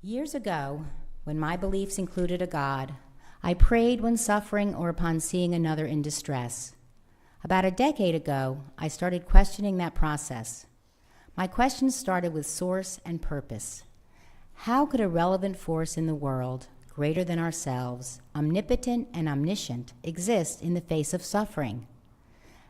Years ago, when my beliefs included a God, I prayed when suffering or upon seeing another in distress. About a decade ago, I started questioning that process. My questions started with source and purpose. How could a relevant force in the world, greater than ourselves, omnipotent and omniscient, exist in the face of suffering?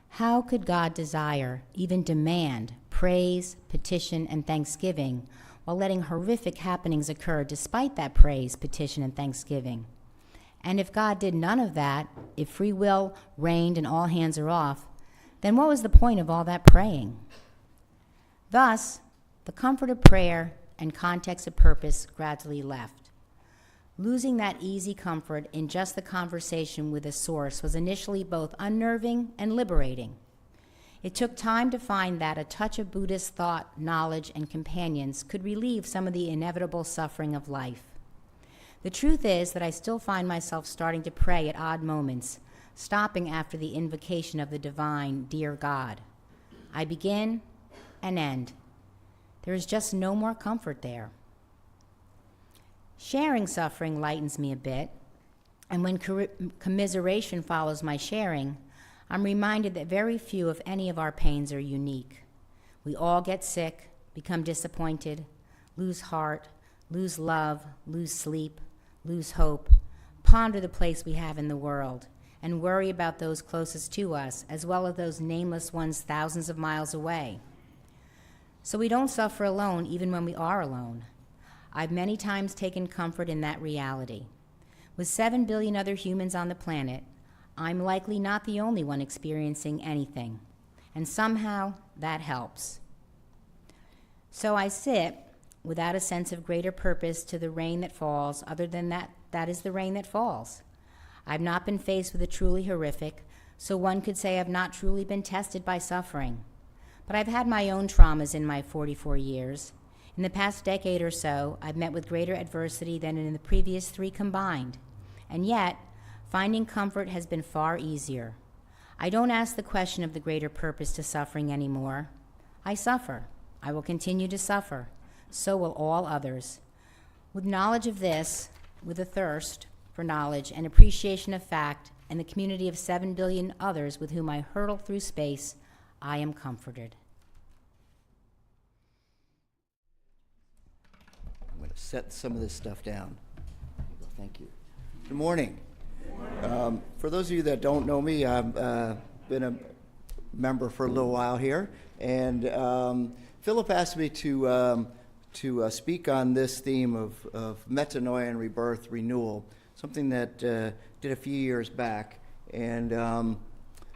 How could God desire, even demand, praise, petition, and thanksgiving while letting horrific happenings occur despite that praise, petition, and thanksgiving? And if God did none of that, if free will reigned and all hands are off, then what was the point of all that praying? Thus, the comfort of prayer and context of purpose gradually left. Losing that easy comfort in just the conversation with a source was initially both unnerving and liberating. It took time to find that a touch of Buddhist thought, knowledge, and companions could relieve some of the inevitable suffering of life. The truth is that I still find myself starting to pray at odd moments, stopping after the invocation of the divine, dear God. I begin and end. There is just no more comfort there. Sharing suffering lightens me a bit, and when commiseration follows my sharing, I'm reminded that very few, if any, of our pains are unique. We all get sick, become disappointed, lose heart, lose love, lose sleep, lose hope, ponder the place we have in the world, and worry about those closest to us, as well as those nameless ones thousands of miles away. So we don't suffer alone, even when we are alone. I've many times taken comfort in that reality. With 7 billion other humans on the planet, I'm likely not the only one experiencing anything, and somehow that helps. So I sit without a sense of greater purpose to the rain that falls, other than that is the rain that falls. I've not been faced with a truly horrific, so one could say I've not truly been tested by suffering. But I've had my own traumas in my 44 years. In the past decade or so, I've met with greater adversity than in the previous 3 combined. And yet, finding comfort has been far easier. I don't ask the question of the greater purpose to suffering anymore. I suffer. I will continue to suffer. So will all others. With knowledge of this, with a thirst for knowledge and appreciation of fact, and the community of 7 billion others with whom I hurtle through space, I am comforted. I'm going to set some of this stuff down. Thank you. Good morning. For those of you that don't know me, I've been a member for a little while here, and Philip asked me to speak on this theme of Metanoia and Rebirth, Renewal, something that did a few years back, and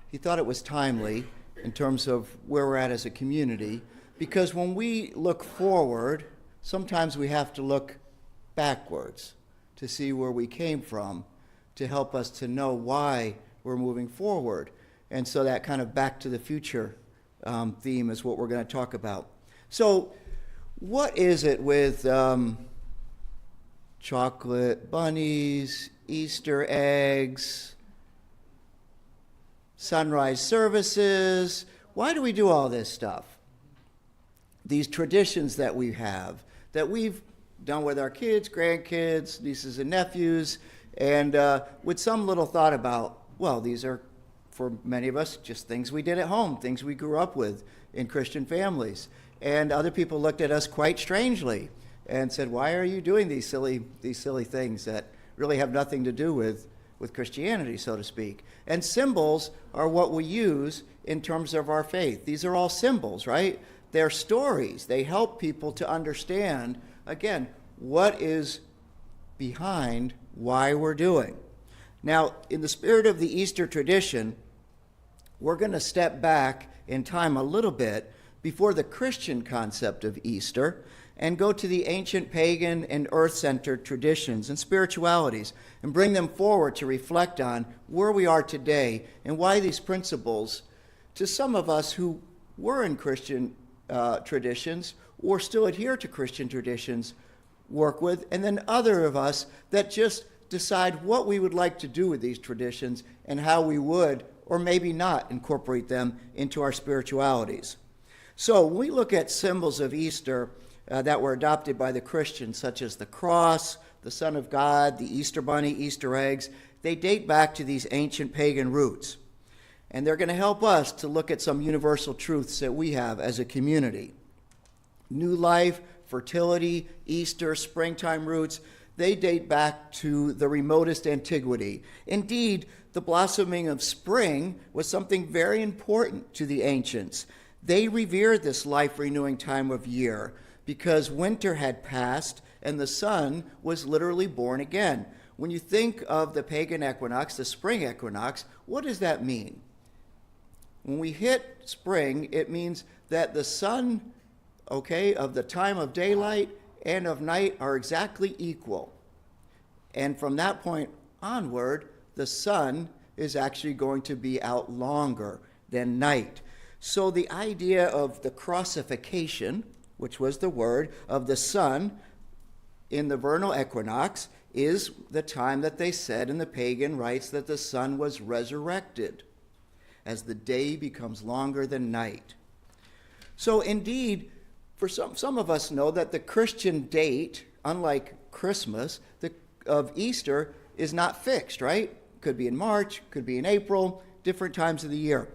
he thought it was timely in terms of where we're at as a community, because when we look forward, sometimes we have to look backwards to see where we came from, to help us to know why we're moving forward. And so that kind of back to the future theme is what we're going to talk about. So what is it with chocolate bunnies, Easter eggs, sunrise services? Why do we do all this stuff? These traditions that we have, that we've done with our kids, grandkids, nieces and nephews, and with some little thought about, well, these are, for many of us, just things we did at home, things we grew up with in Christian families. And other people looked at us quite strangely and said, why are you doing these silly things that really have nothing to do with Christianity, so to speak? And symbols are what we use in terms of our faith. These are all symbols, right? They're stories. They help people to understand, again, what is behind why we're doing. Now, in the spirit of the Easter tradition, we're going to step back in time a little bit before the Christian concept of Easter and go to the ancient pagan and earth-centered traditions and spiritualities and bring them forward to reflect on where we are today and why these principles, to some of us who were in Christian traditions or still adhere to Christian traditions, work with, and then other of us that just decide what we would like to do with these traditions and how we would, or maybe not, incorporate them into our spiritualities. So when we look at symbols of Easter, that were adopted by the Christians, such as the cross, the Son of God, the Easter bunny, Easter eggs. They date back to these ancient pagan roots. And they're going to help us to look at some universal truths that we have as a community. New life, fertility, Easter, springtime roots, they date back to the remotest antiquity. Indeed, the blossoming of spring was something very important to the ancients. They revered this life-renewing time of year because winter had passed and the sun was literally born again. When you think of the pagan equinox, the spring equinox, what does that mean? When we hit spring, it means that the sun, of the time of daylight and of night are exactly equal. And from that point onward, the sun is actually going to be out longer than night. So the idea of the crossification, which was the word of the sun in the vernal equinox, is the time that they said in the pagan rites that the sun was resurrected as the day becomes longer than night. So indeed, for some of us know that the Christian date, unlike Christmas, of Easter is not fixed, right? Could be in March, could be in April, different times of the year.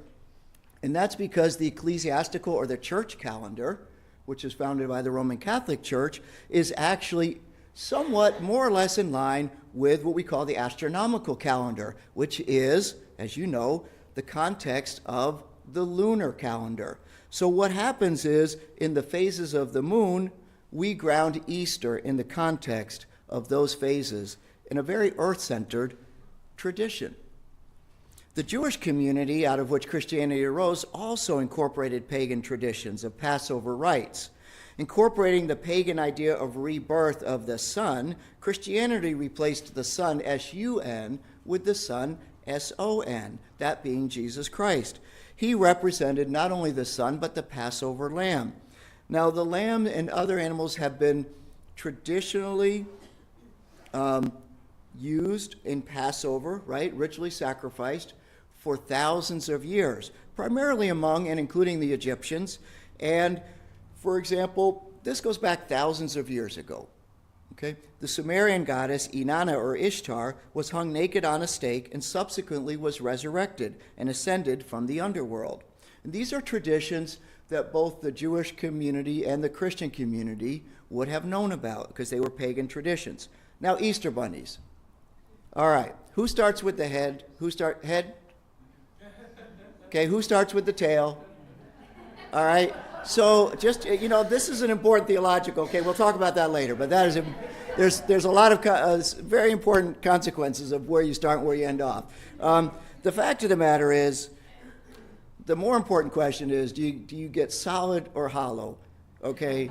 And that's because the ecclesiastical or the church calendar, which is founded by the Roman Catholic Church, is actually somewhat more or less in line with what we call the astronomical calendar, which is, as you know, the context of the lunar calendar. So what happens is, in the phases of the moon, we ground Easter in the context of those phases in a very earth-centered tradition. The Jewish community, out of which Christianity arose, also incorporated pagan traditions of Passover rites. Incorporating the pagan idea of rebirth of the sun, Christianity replaced the sun, S-U-N, with the sun, S-O-N, that being Jesus Christ. He represented not only the sun, but the Passover lamb. Now, the lamb and other animals have been traditionally used in Passover, right, ritually sacrificed for thousands of years, primarily among and including the Egyptians. And, for example, this goes back thousands of years ago. Okay? The Sumerian goddess Inanna or Ishtar was hung naked on a stake and subsequently was resurrected and ascended from the underworld. And these are traditions that both the Jewish community and the Christian community would have known about because they were pagan traditions. Now, Easter bunnies. All right, who starts with the head? Head? Okay, who starts with the tail? All right. So just, this is an important theological, okay, we'll talk about that later, but that is, there's a lot of very important consequences of where you start and where you end off. The fact of the matter is, the more important question is, do you get solid or hollow, okay?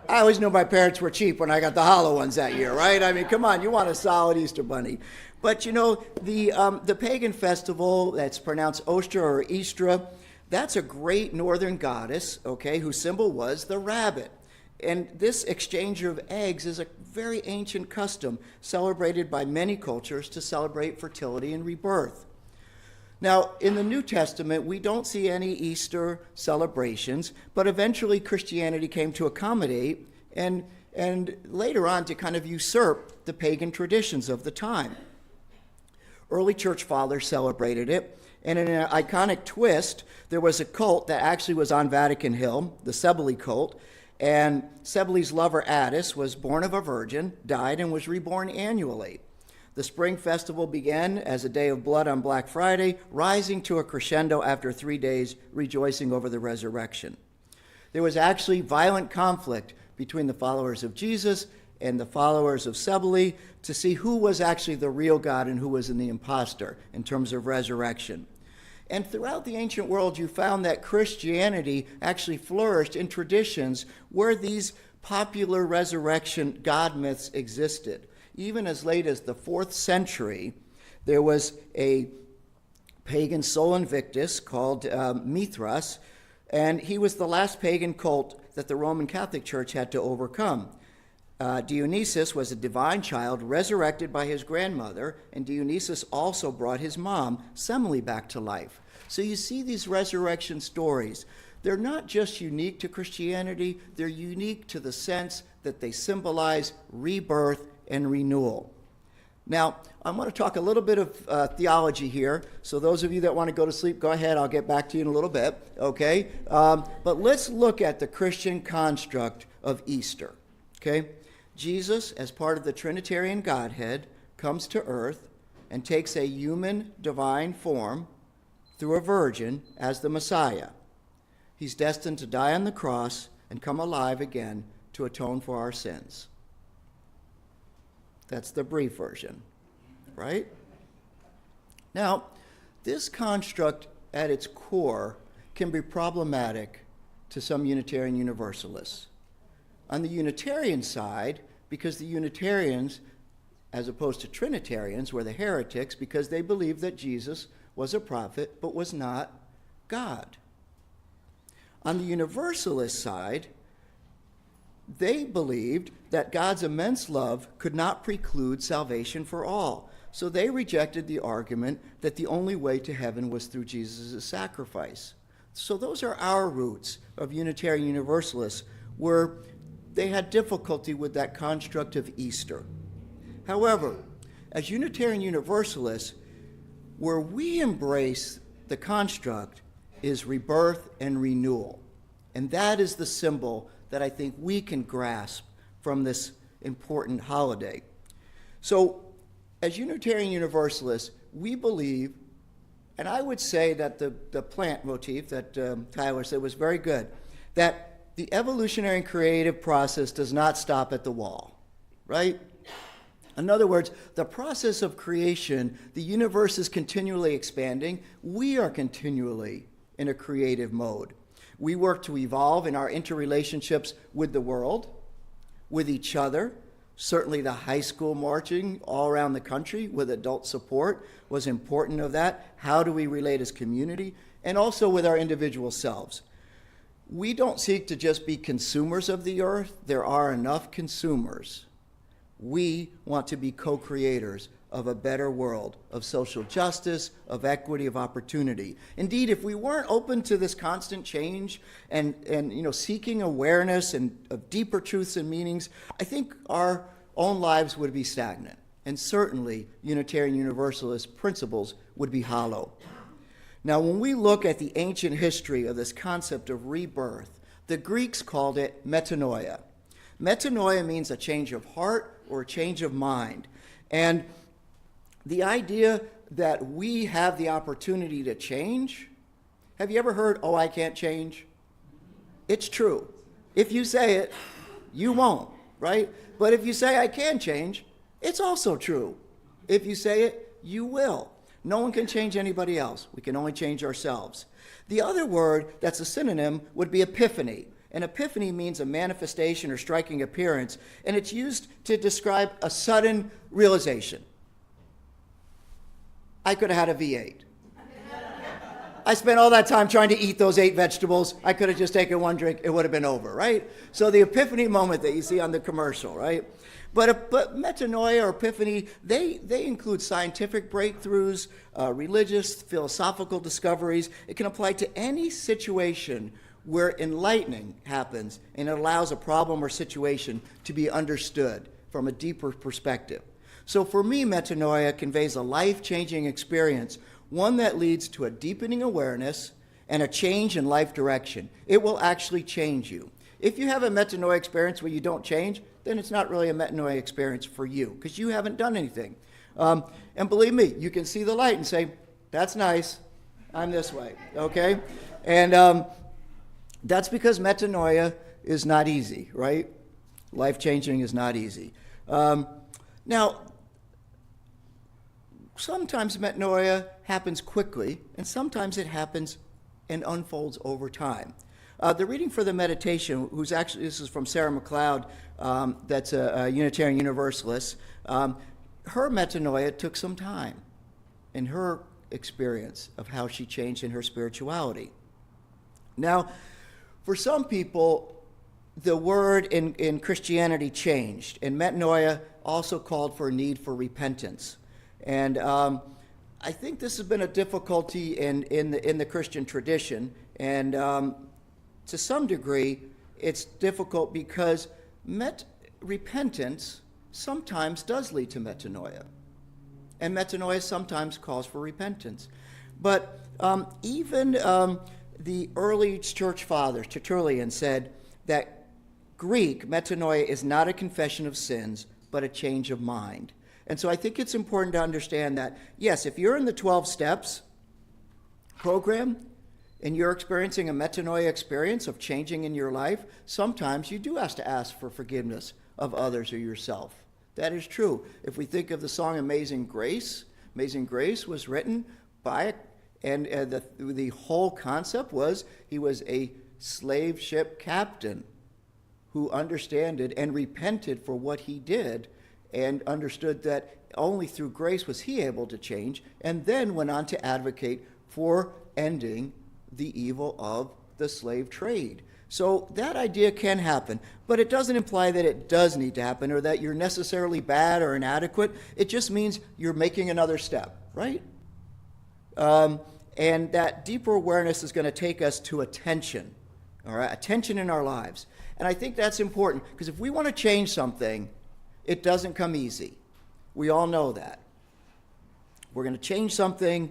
I always knew my parents were cheap when I got the hollow ones that year, right? I mean, come on, you want a solid Easter bunny. But the pagan festival that's pronounced Ostra or Istra, that's a great northern goddess, okay, whose symbol was the rabbit. And this exchange of eggs is a very ancient custom celebrated by many cultures to celebrate fertility and rebirth. Now, in the New Testament, we don't see any Easter celebrations, but eventually Christianity came to accommodate and later on to kind of usurp the pagan traditions of the time. Early church fathers celebrated it, and in an iconic twist, there was a cult that actually was on Vatican Hill, the Cebele cult, and Cebele's lover Attis was born of a virgin, died, and was reborn annually. The spring festival began as a day of blood on Black Friday, rising to a crescendo after 3 days, rejoicing over the resurrection. There was actually violent conflict between the followers of Jesus and the followers of Cebele to see who was actually the real God and who was the imposter in terms of resurrection. And throughout the ancient world, you found that Christianity actually flourished in traditions where these popular resurrection God myths existed. Even as late as the 4th century, there was a pagan Sol Invictus called Mithras, and he was the last pagan cult that the Roman Catholic Church had to overcome. Dionysus was a divine child resurrected by his grandmother, and Dionysus also brought his mom, Semele, back to life. So you see these resurrection stories. they're not just unique to Christianity, they're unique to the sense that they symbolize rebirth and renewal. Now, I'm going to talk a little bit of theology here. So those of you that want to go to sleep, go ahead. I'll get back to you in a little bit, okay? But let's look at the Christian construct of Easter, okay? Jesus, as part of the Trinitarian Godhead, comes to earth and takes a human divine form through a virgin as the Messiah. He's destined to die on the cross and come alive again to atone for our sins. That's the brief version, right? Now, this construct at its core can be problematic to some Unitarian Universalists. On the Unitarian side, because the Unitarians, as opposed to Trinitarians, were the heretics because they believed that Jesus was a prophet but was not God. On the Universalist side, they believed that God's immense love could not preclude salvation for all. So they rejected the argument that the only way to heaven was through Jesus' sacrifice. So those are our roots of Unitarian Universalists, where they had difficulty with that construct of Easter. However, as Unitarian Universalists, where we embrace the construct is rebirth and renewal. And that is the symbol that I think we can grasp from this important holiday. So, as Unitarian Universalists, we believe, and I would say that the plant motif that Tyler said was very good, that the evolutionary and creative process does not stop at the wall, right? In other words, the process of creation, the universe is continually expanding. We are continually in a creative mode. We work to evolve in our interrelationships with the world, with each other. Certainly the high school marching all around the country with adult support was important of that. How do we relate as community? And also with our individual selves. We don't seek to just be consumers of the earth. There are enough consumers. We want to be co-creators of a better world, of social justice, of equity, of opportunity. Indeed, if we weren't open to this constant change and seeking awareness and of deeper truths and meanings, I think our own lives would be stagnant. And certainly, Unitarian Universalist principles would be hollow. Now, when we look at the ancient history of this concept of rebirth, the Greeks called it metanoia. Metanoia means a change of heart or a change of mind. And the idea that we have the opportunity to change, have you ever heard, oh, I can't change? It's true. If you say it, you won't, right? But if you say I can change, it's also true. If you say it, you will. No one can change anybody else. We can only change ourselves. The other word that's a synonym would be epiphany. An epiphany means a manifestation or striking appearance, and it's used to describe a sudden realization. I could have had a V8. I spent all that time trying to eat those 8 vegetables. I could have just taken one drink. It would have been over, right? So the epiphany moment that you see on the commercial, right? But metanoia or epiphany, they include scientific breakthroughs, religious, philosophical discoveries. It can apply to any situation where enlightening happens and it allows a problem or situation to be understood from a deeper perspective. So for me, metanoia conveys a life-changing experience, one that leads to a deepening awareness and a change in life direction. It will actually change you. If you have a metanoia experience where you don't change, then it's not really a metanoia experience for you because you haven't done anything. And believe me, you can see the light and say, that's nice, I'm this way, okay? And that's because metanoia is not easy, right? Life-changing is not easy. Now, sometimes metanoia happens quickly, and sometimes it happens and unfolds over time. The reading for the meditation, this is from Sarah McLeod, that's a Unitarian Universalist. Her metanoia took some time in her experience of how she changed in her spirituality. Now, for some people, the word in Christianity changed, and metanoia also called for a need for repentance. And I think this has been a difficulty in the Christian tradition, and to some degree, it's difficult because repentance sometimes does lead to metanoia. And metanoia sometimes calls for repentance. But even the early church fathers, Tertullian, said that Greek, metanoia, is not a confession of sins, but a change of mind. And so I think it's important to understand that, yes, if you're in the 12 steps program and you're experiencing a metanoia experience of changing in your life, sometimes you do have to ask for forgiveness of others or yourself. That is true. If we think of the song Amazing Grace was written by, and the whole concept was he was a slave ship captain who understood and repented for what he did and understood that only through grace was he able to change, and then went on to advocate for ending the evil of the slave trade. So that idea can happen, but it doesn't imply that it does need to happen or that you're necessarily bad or inadequate. It just means you're making another step, right? And that deeper awareness is going to take us to attention, all right? Attention in our lives. And I think that's important because if we want to change something, it doesn't come easy. We all know that. We're going to change something.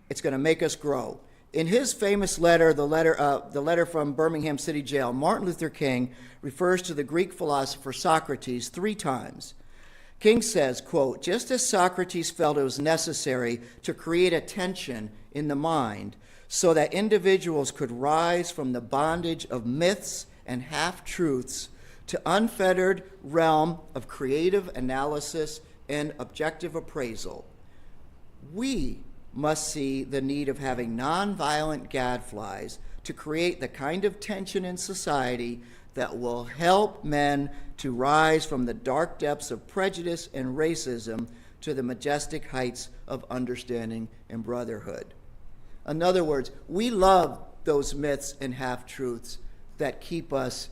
It's going to make us grow. In his famous letter, the letter from Birmingham City Jail, Martin Luther King refers to the Greek philosopher Socrates 3 times. King says, quote, "Just as Socrates felt it was necessary to create a tension in the mind so that individuals could rise from the bondage of myths and half-truths to unfettered realm of creative analysis and objective appraisal, we must see the need of having nonviolent gadflies to create the kind of tension in society that will help men to rise from the dark depths of prejudice and racism to the majestic heights of understanding and brotherhood." In other words, we love those myths and half-truths that keep us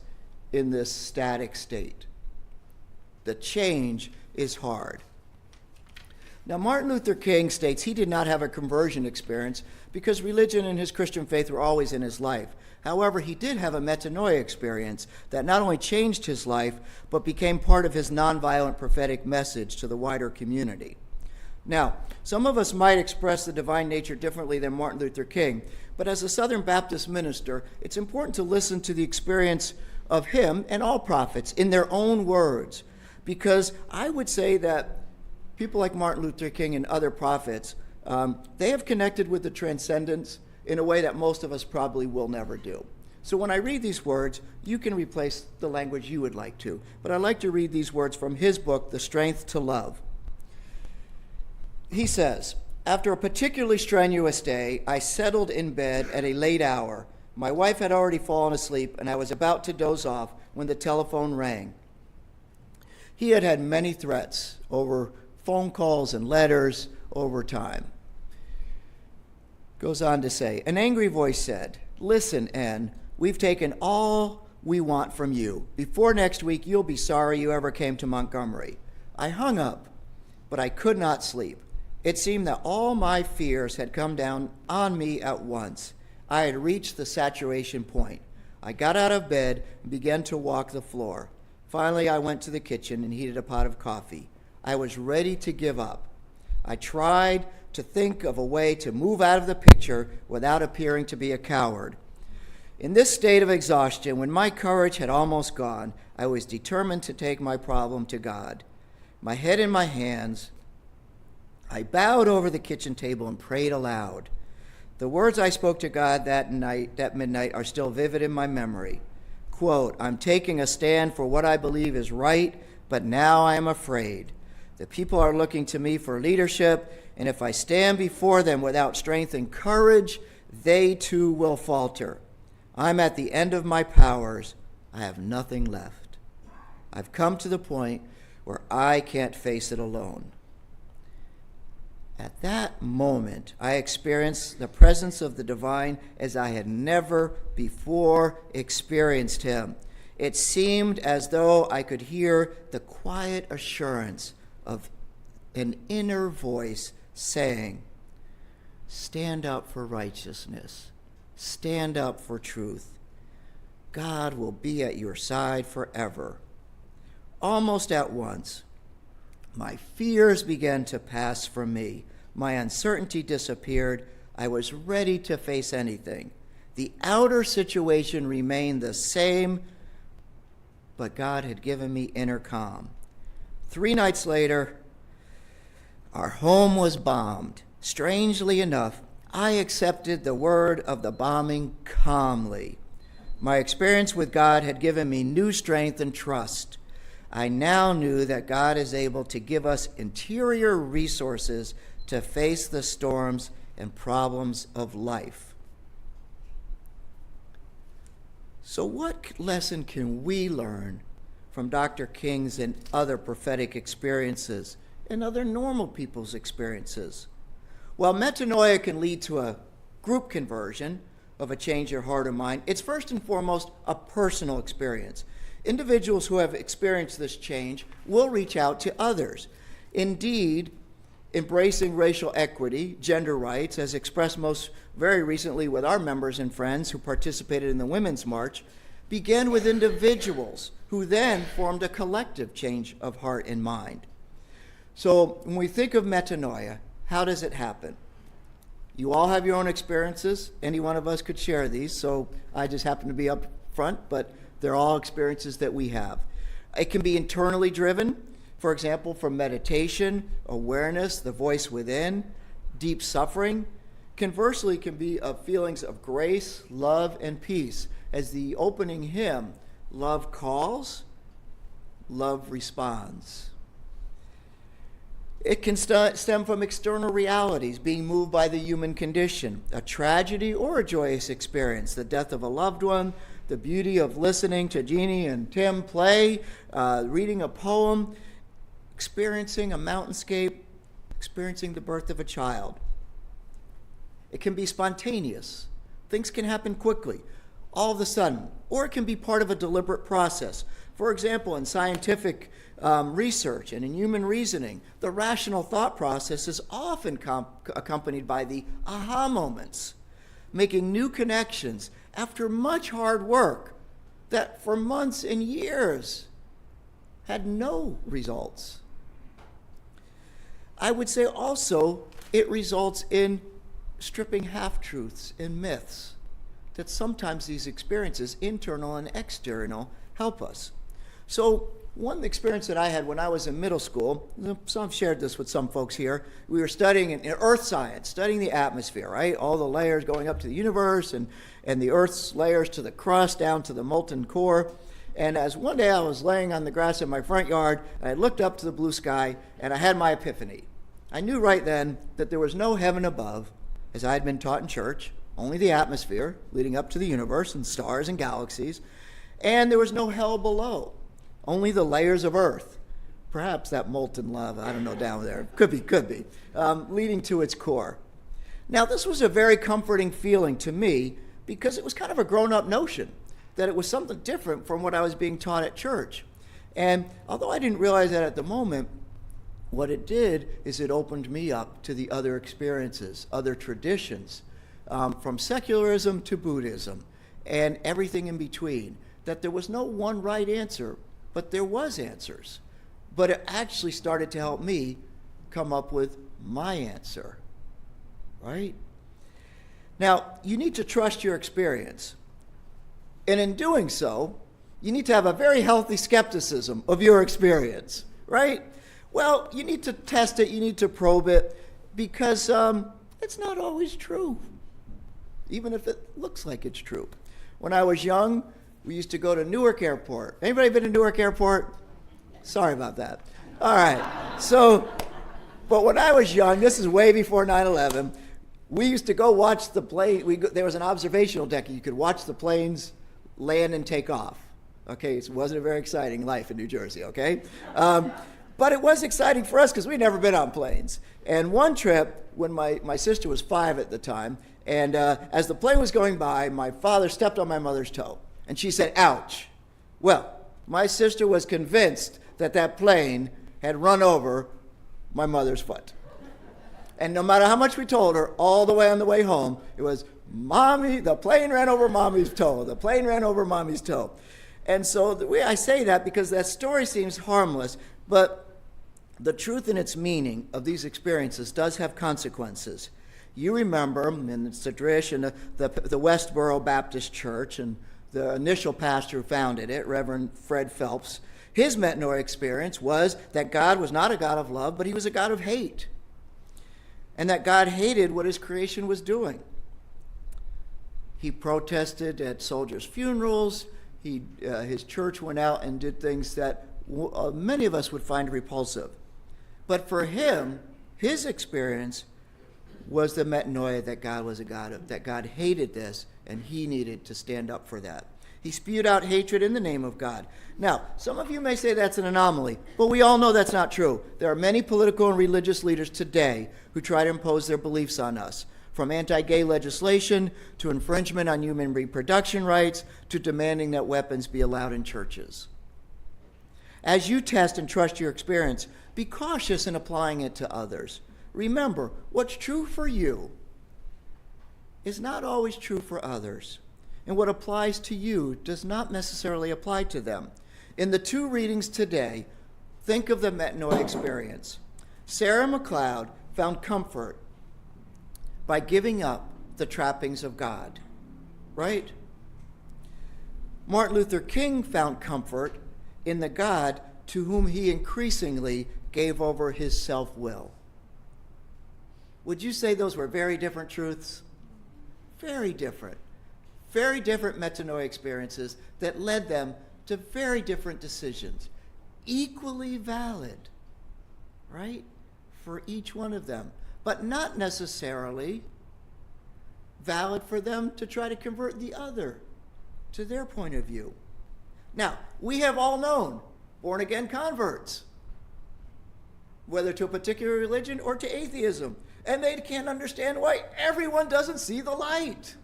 in this static state. The change is hard. Now, Martin Luther King states he did not have a conversion experience because religion and his Christian faith were always in his life. However, he did have a metanoia experience that not only changed his life, but became part of his nonviolent prophetic message to the wider community. Now, some of us might express the divine nature differently than Martin Luther King, but as a Southern Baptist minister, it's important to listen to the experience of him and all prophets in their own words, because I would say that people like Martin Luther King and other prophets, they have connected with the transcendence in a way that most of us probably will never do. So when I read these words, you can replace the language you would like to, but I like to read these words from his book, The Strength to Love. He says, "After a particularly strenuous day, I settled in bed at a late hour. My wife had already fallen asleep, and I was about to doze off when the telephone rang. He had had many threats over phone calls and letters over time." Goes on to say, an angry voice said, "Listen, N, we've taken all we want from you. Before next week, you'll be sorry you ever came to Montgomery." I hung up, but I could not sleep. It seemed that all my fears had come down on me at once. I had reached the saturation point. I got out of bed and began to walk the floor. Finally, I went to the kitchen and heated a pot of coffee. I was ready to give up. I tried to think of a way to move out of the picture without appearing to be a coward. In this state of exhaustion, when my courage had almost gone, I was determined to take my problem to God. My head in my hands, I bowed over the kitchen table and prayed aloud. The words I spoke to God that midnight are still vivid in my memory. Quote, "I'm taking a stand for what I believe is right, but now I am afraid. The people are looking to me for leadership, and if I stand before them without strength and courage, they too will falter. I'm at the end of my powers. I have nothing left. I've come to the point where I can't face it alone." At that moment, I experienced the presence of the divine as I had never before experienced him. It seemed as though I could hear the quiet assurance of an inner voice saying, "Stand up for righteousness. Stand up for truth. God will be at your side forever. Almost at once, my fears began to pass from me. My uncertainty disappeared. I was ready to face anything. The outer situation remained the same, but God had given me inner calm. 3 nights later, our home was bombed. Strangely enough, I accepted the word of the bombing calmly. My experience with God had given me new strength and trust. I now knew that God is able to give us interior resources to face the storms and problems of life. So what lesson can we learn from Dr. King's and other prophetic experiences and other normal people's experiences? While metanoia can lead to a group conversion of a change of heart or mind, it's first and foremost a personal experience. Individuals who have experienced this change will reach out to others. Indeed, embracing racial equity, gender rights, as expressed most very recently with our members and friends who participated in the Women's March, began with individuals who then formed a collective change of heart and mind. So when we think of metanoia, how does it happen? You all have your own experiences. Any one of us could share these, so I just happen to be up front, but they're all experiences that we have. It can be internally driven, for example, from meditation, awareness, the voice within, deep suffering. Conversely, can be of feelings of grace, love, and peace. As the opening hymn, love calls, love responds. It can stem from external realities, being moved by the human condition, a tragedy or a joyous experience, the death of a loved one, the beauty of listening to Jeannie and Tim play, reading a poem, experiencing a mountainscape, experiencing the birth of a child. It can be spontaneous. Things can happen quickly, all of a sudden, or it can be part of a deliberate process. For example, in scientific research and in human reasoning, the rational thought process is often accompanied by the aha moments, making new connections after much hard work that for months and years had no results. I would say also it results in stripping half-truths and myths, that sometimes these experiences, internal and external, help us. So one experience that I had when I was in middle school, I've shared this with some folks here, we were studying in earth science, studying the atmosphere, right? All the layers going up to the universe and the earth's layers to the crust down to the molten core. And as one day I was laying on the grass in my front yard, and I looked up to the blue sky, and I had my epiphany. I knew right then that there was no heaven above, as I had been taught in church, only the atmosphere leading up to the universe and stars and galaxies, and there was no hell below, only the layers of earth, perhaps that molten lava, I don't know, down there, could be, leading to its core. Now, this was a very comforting feeling to me because it was kind of a grown-up notion that it was something different from what I was being taught at church. And although I didn't realize that at the moment, what it did is it opened me up to the other experiences, other traditions, from secularism to Buddhism, and everything in between, that there was no one right answer, but there was answers. But it actually started to help me come up with my answer, right? Now, you need to trust your experience. And in doing so, you need to have a very healthy skepticism of your experience, right? Well, you need to test it, you need to probe it, because it's not always true, even if it looks like it's true. When I was young, we used to go to Newark Airport. Anybody been to Newark Airport? Sorry about that. All right. So, but when I was young, this is way before 9/11, we used to go watch the plane. There was an observational deck. You could watch the planes land and take off. Okay, it wasn't a very exciting life in New Jersey, okay? But it was exciting for us because we'd never been on planes. And one trip, when my sister was 5 at the time, and as the plane was going by, my father stepped on my mother's toe. And she said, ouch. Well, my sister was convinced that that plane had run over my mother's foot. And no matter how much we told her, all the way on the way home, it was the plane ran over mommy's toe. The plane ran over mommy's toe. And so the way I say that, because that story seems harmless, but the truth and its meaning of these experiences does have consequences. You remember, and it's the tradition, the Westboro Baptist Church, and the initial pastor who founded it, Reverend Fred Phelps, his metanoia experience was that God was not a God of love, but he was a God of hate. And that God hated what his creation was doing. He protested at soldiers' funerals. His church went out and did things that many of us would find repulsive. But for him, his experience was the metanoia that God was a God of, that God hated this, and he needed to stand up for that. He spewed out hatred in the name of God. Now, some of you may say that's an anomaly, but we all know that's not true. There are many political and religious leaders today who try to impose their beliefs on us, from anti-gay legislation to infringement on human reproduction rights to demanding that weapons be allowed in churches. As you test and trust your experience, be cautious in applying it to others. Remember, what's true for you is not always true for others. And what applies to you does not necessarily apply to them. In the two readings today, think of the metanoia experience. Sarah McLeod found comfort by giving up the trappings of God, right? Martin Luther King found comfort in the God to whom he increasingly gave over his self-will. Would you say those were very different truths? Very different. Very different metanoia experiences that led them to very different decisions. Equally valid, right? For each one of them. But not necessarily valid for them to try to convert the other to their point of view. Now, we have all known born-again converts, whether to a particular religion or to atheism, and they can't understand why everyone doesn't see the light.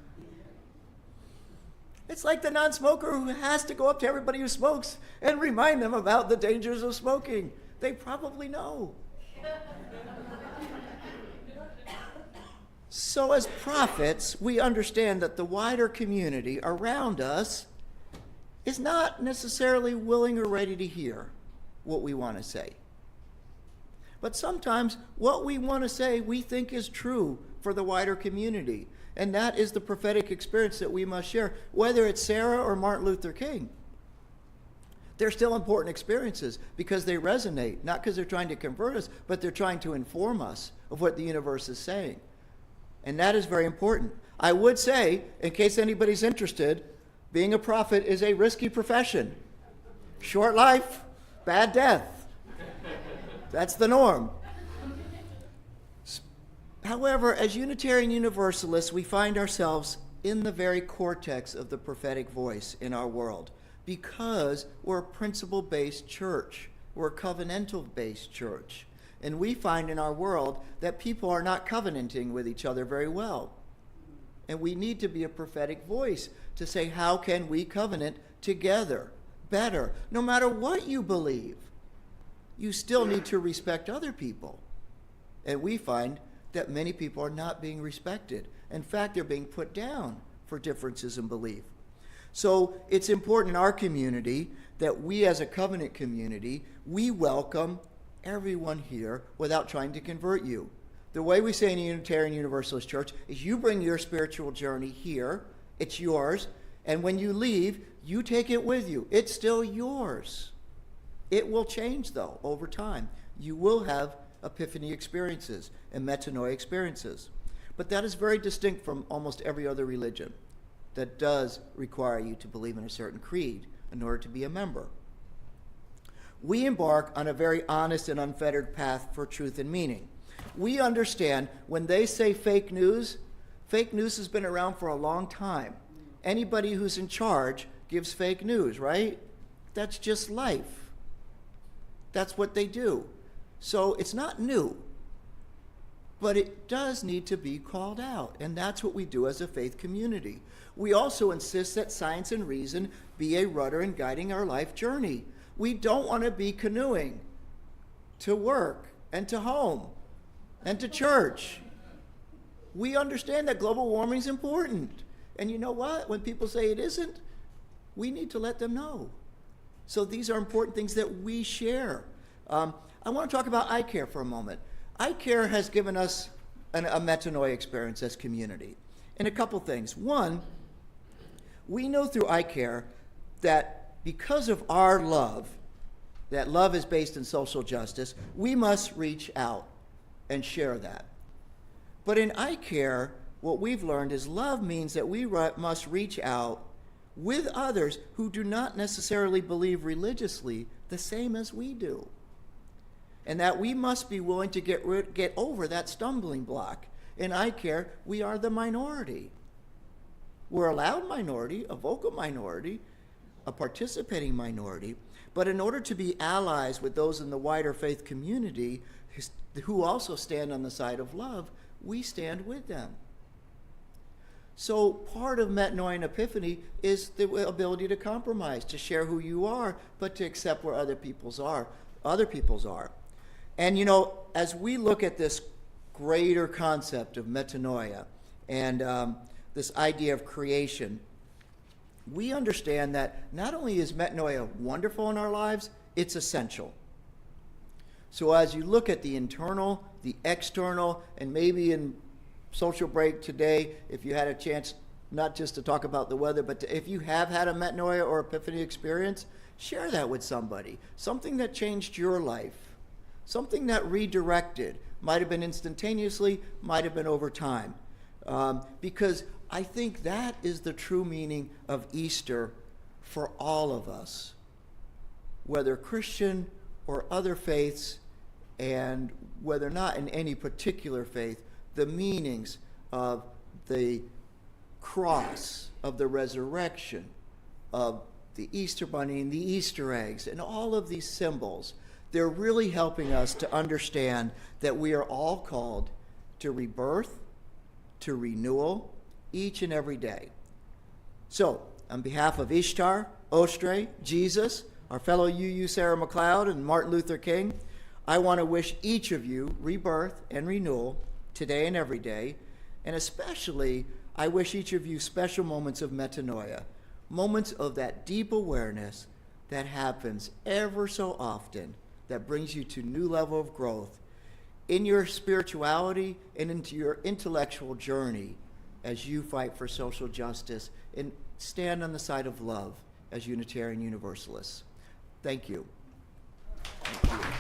It's like the non-smoker who has to go up to everybody who smokes and remind them about the dangers of smoking. They probably know. So as prophets, we understand that the wider community around us is not necessarily willing or ready to hear what we want to say. But sometimes what we want to say we think is true for the wider community. And that is the prophetic experience that we must share, whether it's Sarah or Martin Luther King. They're still important experiences because they resonate, not because they're trying to convert us, but they're trying to inform us of what the universe is saying. And that is very important. I would say, in case anybody's interested, being a prophet is a risky profession. Short life, bad death. That's the norm. However, as Unitarian Universalists, we find ourselves in the very cortex of the prophetic voice in our world because we're a principle-based church. We're a covenantal-based church. And we find in our world that people are not covenanting with each other very well. And we need to be a prophetic voice to say, how can we covenant together better? No matter what you believe, you still need to respect other people. And we find that many people are not being respected. In fact, they're being put down for differences in belief. So it's important in our community that we as a covenant community, we welcome everyone here without trying to convert you. The way we say in a Unitarian Universalist church is you bring your spiritual journey here, it's yours, and when you leave, you take it with you. It's still yours. It will change, though, over time. You will have epiphany experiences and metanoia experiences. But that is very distinct from almost every other religion that does require you to believe in a certain creed in order to be a member. We embark on a very honest and unfettered path for truth and meaning. We understand when they say fake news has been around for a long time. Anybody who's in charge gives fake news, right? That's just life. That's what they do. So it's not new, but it does need to be called out, and that's what we do as a faith community. We also insist that science and reason be a rudder in guiding our life journey. We don't want to be canoeing to work and to home and to church. we understand that global warming is important. And you know what? When people say it isn't, we need to let them know. So these are important things that we share. I want to talk about eye care for a moment. Eye care has given us a metanoia experience as community. And a couple things. One, we know through eye care that because of our love, that love is based in social justice, we must reach out and share that. But in eye care, what we've learned is love means that we must reach out with others who do not necessarily believe religiously the same as we do. And that we must be willing to get over that stumbling block. In eye care, we are the minority. We're a loud minority, a vocal minority, a participating minority, but in order to be allies with those in the wider faith community who also stand on the side of love, we stand with them. So part of Metanoia and Epiphany is the ability to compromise, to share who you are, but to accept where other people's are. And you know, as we look at this greater concept of metanoia and this idea of creation, we understand that not only is metanoia wonderful in our lives, it's essential. So as you look at the internal, the external, and maybe in social break today, if you had a chance not just to talk about the weather, but if you have had a metanoia or epiphany experience, share that with somebody. Something that changed your life. Something that redirected. Might have been instantaneously, might have been over time. Because I think that is the true meaning of Easter for all of us, whether Christian or other faiths, and whether not in any particular faith, the meanings of the cross, of the resurrection, of the Easter bunny and the Easter eggs, and all of these symbols, they're really helping us to understand that we are all called to rebirth, to renewal, each and every day. So, on behalf of Ishtar, Ostre, Jesus, our fellow UU Sarah McLeod, and Martin Luther King, I want to wish each of you rebirth and renewal today and every day, and especially I wish each of you special moments of metanoia, moments of that deep awareness that happens ever so often, that brings you to a new level of growth in your spirituality and into your intellectual journey as you fight for social justice and stand on the side of love as Unitarian Universalists. Thank you. Thank you.